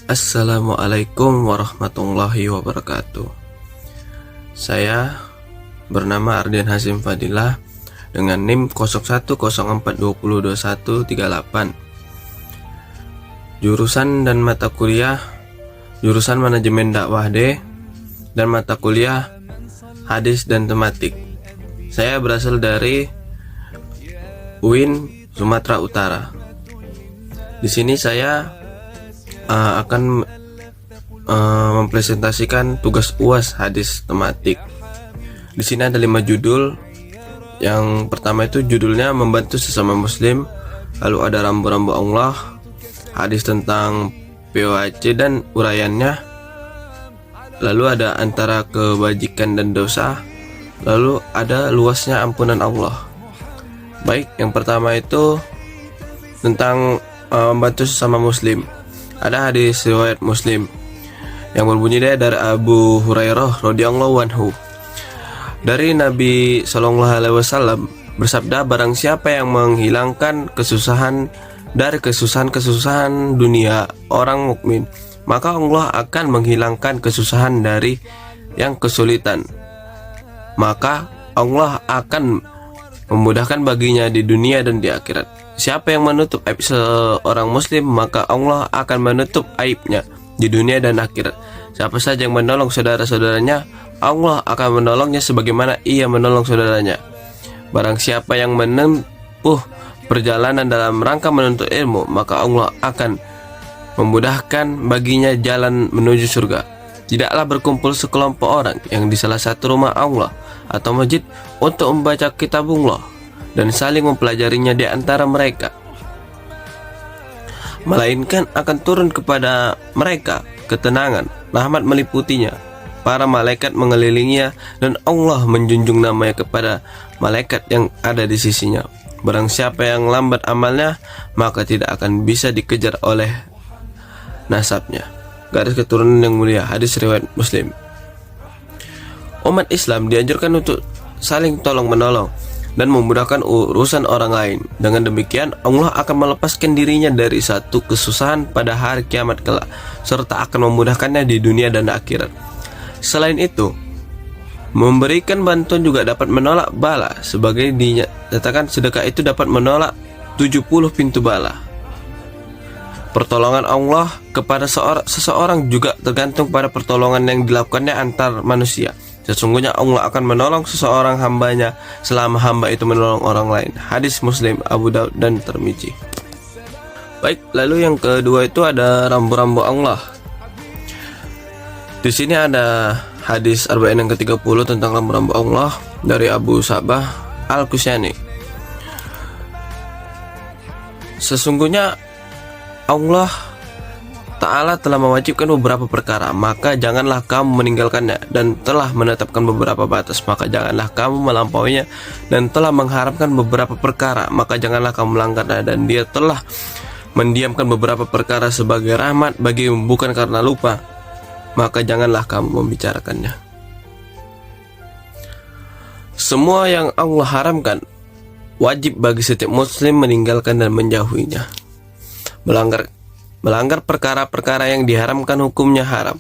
Assalamualaikum warahmatullahi wabarakatuh. Saya bernama Ardian Hasim Fadilah dengan NIM 0104202138. Jurusan dan mata kuliah jurusan Manajemen Dakwah D dan mata kuliah Hadis dan Tematik. Saya berasal dari UIN Sumatera Utara. Di sini saya akan mempresentasikan tugas UAS hadis tematik. Di sini ada 5 judul. Yang pertama itu judulnya membantu sesama muslim, lalu ada rambu-rambu Allah, hadis tentang POAC dan uraiannya, lalu ada antara kebajikan dan dosa, lalu ada luasnya ampunan Allah. Baik, yang pertama itu tentang membantu sesama muslim. Ada hadis riwayat Muslim yang berbunyi dari Abu Hurairah radhiyallahu anhu. Dari Nabi Shallallahu alaihi wasallam bersabda, barang siapa yang menghilangkan kesusahan dari kesusahan-kesusahan dunia orang mukmin, maka Allah akan menghilangkan kesusahan dari yang kesulitan. Maka Allah akan memudahkan baginya di dunia dan di akhirat. Siapa yang menutup aib seorang muslim, maka Allah akan menutup aibnya di dunia dan akhirat. Siapa saja yang menolong saudara-saudaranya, Allah akan menolongnya sebagaimana ia menolong saudaranya. Barang siapa yang menempuh perjalanan dalam rangka menuntut ilmu, maka Allah akan memudahkan baginya jalan menuju surga. Tidaklah berkumpul sekelompok orang yang di salah satu rumah Allah atau masjid untuk membaca kitabullah dan saling mempelajarinya di antara mereka, melainkan akan turun kepada mereka ketenangan, rahmat meliputinya, para malaikat mengelilinginya, dan Allah menjunjung namanya kepada malaikat yang ada di sisinya. Barang siapa yang lambat amalnya, maka tidak akan bisa dikejar oleh nasabnya. Garis keturunan yang mulia, hadis riwayat Muslim. Umat Islam dianjurkan untuk saling tolong-menolong dan memudahkan urusan orang lain. Dengan demikian, Allah akan melepaskan dirinya dari satu kesusahan pada hari kiamat kelak, serta akan memudahkannya di dunia dan akhirat. Selain itu, memberikan bantuan juga dapat menolak bala. Sebagai dinyatakan, sedekah itu dapat menolak 70 pintu bala. Pertolongan Allah kepada seseorang juga tergantung pada pertolongan yang dilakukannya antar manusia. Sesungguhnya Allah akan menolong seseorang hambanya selama hamba itu menolong orang lain. Hadis Muslim, Abu Daud, dan Tirmidzi. Baik, lalu yang kedua itu ada rambu-rambu Allah. Di sini ada hadis Arba'in yang ke-30 tentang rambu-rambu Allah dari Abu Sabah Al-Kusyani. Sesungguhnya Allah Ta'ala telah mewajibkan beberapa perkara, maka janganlah kamu meninggalkannya, dan telah menetapkan beberapa batas, maka janganlah kamu melampauinya, dan telah mengharamkan beberapa perkara, maka janganlah kamu melanggarnya, dan Dia telah mendiamkan beberapa perkara sebagai rahmat bagimu, bukan karena lupa, maka janganlah kamu membicarakannya. Semua yang Allah haramkan wajib bagi setiap muslim meninggalkan dan menjauhinya. Melanggar perkara-perkara yang diharamkan hukumnya haram.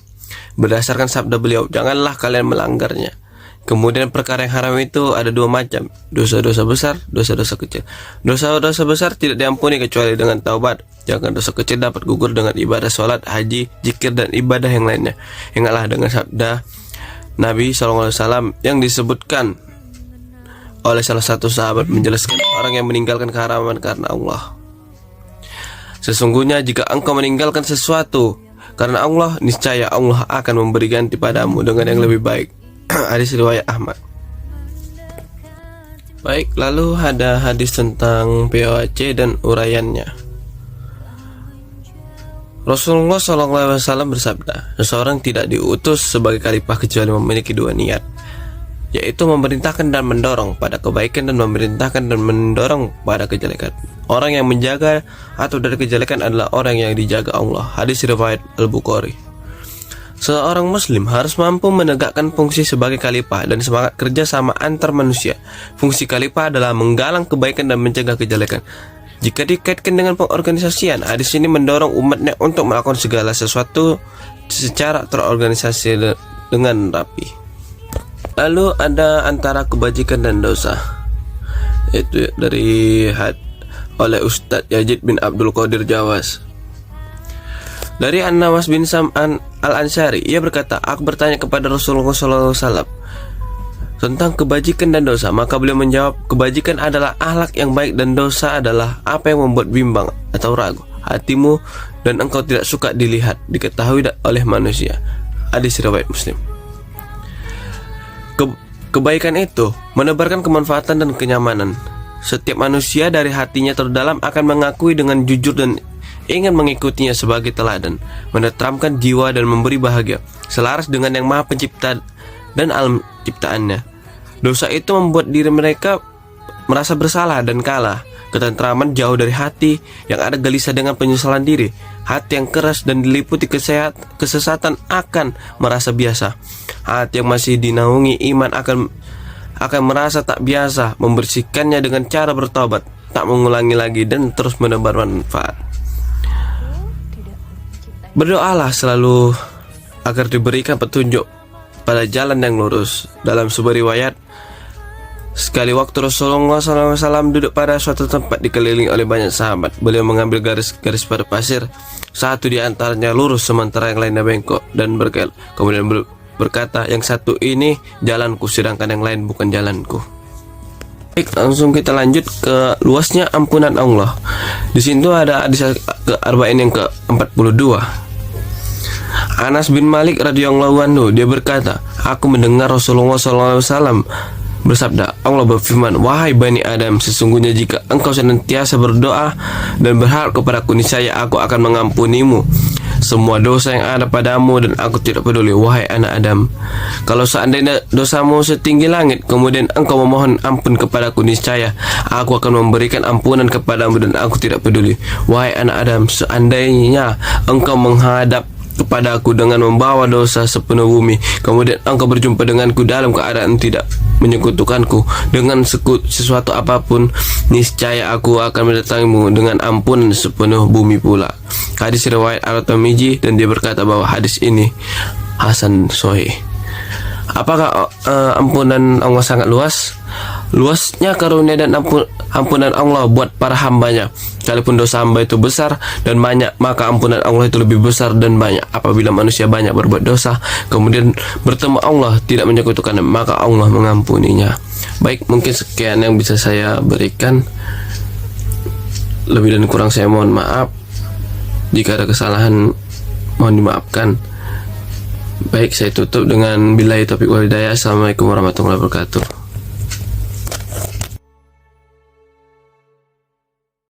Berdasarkan sabda beliau, janganlah kalian melanggarnya. Kemudian perkara yang haram itu ada 2 macam, dosa-dosa besar, dosa-dosa kecil. Dosa-dosa besar tidak diampuni kecuali dengan taubat. Jangan dosa kecil dapat gugur dengan ibadah sholat, haji, zikir, dan ibadah yang lainnya. Ingatlah dengan sabda Nabi SAW yang disebutkan oleh salah satu sahabat menjelaskan orang yang meninggalkan keharaman karena Allah. Sesungguhnya jika engkau meninggalkan sesuatu karena Allah, niscaya Allah akan memberi ganti padamu dengan yang lebih baik. Hadis riwayat Ahmad. Baik, lalu ada hadis tentang POAC dan uraiannya. Rasulullah SAW bersabda, seseorang tidak diutus sebagai khalifah kecuali memiliki 2 niat, yaitu memerintahkan dan mendorong pada kebaikan dan memerintahkan dan mendorong pada kejelekan. Orang yang menjaga atau dari kejelekan adalah orang yang dijaga Allah. Hadis riwayat Al-Bukhari. Seorang muslim harus mampu menegakkan fungsi sebagai khalifah dan semangat kerja sama antar manusia. Fungsi khalifah adalah menggalang kebaikan dan mencegah kejelekan. Jika dikaitkan dengan pengorganisasian, hadis ini mendorong umatnya untuk melakukan segala sesuatu secara terorganisasi dengan rapi. Lalu ada antara kebajikan dan dosa, itu dari oleh Ustadz Yazid bin Abdul Qadir Jawas. Dari An-Nawas bin Sam'an Al-Ansari, ia berkata, aku bertanya kepada Rasulullah SAW tentang kebajikan dan dosa. Maka beliau menjawab, kebajikan adalah akhlak yang baik dan dosa adalah apa yang membuat bimbang atau ragu hatimu dan engkau tidak suka dilihat, diketahui oleh manusia. Hadis riwayat Muslim. Kebaikan itu menebarkan kemanfaatan dan kenyamanan. Setiap manusia dari hatinya terdalam akan mengakui dengan jujur dan ingin mengikutinya sebagai teladan, menenteramkan jiwa dan memberi bahagia, selaras dengan yang Maha Pencipta dan alam ciptaannya. Dosa itu membuat diri mereka merasa bersalah dan kalah. Ketentraman jauh dari hati yang ada gelisah dengan penyesalan diri. Hati yang keras dan diliputi kesesatan akan merasa biasa. Hati yang masih dinaungi iman akan merasa tak biasa, membersihkannya dengan cara bertobat, tak mengulangi lagi dan terus menebar manfaat. Berdoalah selalu agar diberikan petunjuk pada jalan yang lurus. Dalam sebuah riwayat, sekali waktu Rasulullah SAW duduk pada suatu tempat dikelilingi oleh banyak sahabat. Beliau mengambil garis-garis pada pasir. Satu di antaranya lurus sementara yang lainnya bengkok dan berkel. Kemudian berkata, yang satu ini jalanku sedangkan yang lain bukan jalanku. Baik, langsung kita lanjut ke luasnya ampunan Allah. Di situ ada hadis ke-40 yang ke-42. Anas bin Malik radhiyallahu anhu, dia berkata, aku mendengar Rasulullah SAW bersabda, Allah berfirman, wahai Bani Adam, sesungguhnya jika engkau senantiasa berdoa dan berharap kepadaku, niscaya aku akan mengampunimu semua dosa yang ada padamu dan aku tidak peduli, wahai anak Adam. Kalau seandainya dosamu setinggi langit, kemudian engkau memohon ampun kepadaku, niscaya aku akan memberikan ampunan kepadamu dan aku tidak peduli, wahai anak Adam. Seandainya engkau menghadap kepada aku dengan membawa dosa sepenuh bumi, kemudian engkau berjumpa denganku dalam keadaan tidak menyekutukanku dengan sesuatu apapun, niscaya aku akan mendatangimu dengan ampunan sepenuh bumi pula. Hadis riwayat At-Tirmidzi, dan dia berkata bahwa hadis ini hasan sahih. Apakah ampunan Allah sangat luas? Luasnya karunia dan ampunan Allah buat para hambanya. Sekalipun dosa hamba itu besar dan banyak, maka ampunan Allah itu lebih besar dan banyak. Apabila manusia banyak berbuat dosa, kemudian bertemu Allah tidak menyekutukan, maka Allah mengampuninya. Baik, mungkin sekian yang bisa saya berikan. Lebih dan kurang saya mohon maaf. Jika ada kesalahan, mohon dimaafkan. Baik, saya tutup dengan billahi taufiq wal hidayah. Assalamualaikum warahmatullahi wabarakatuh.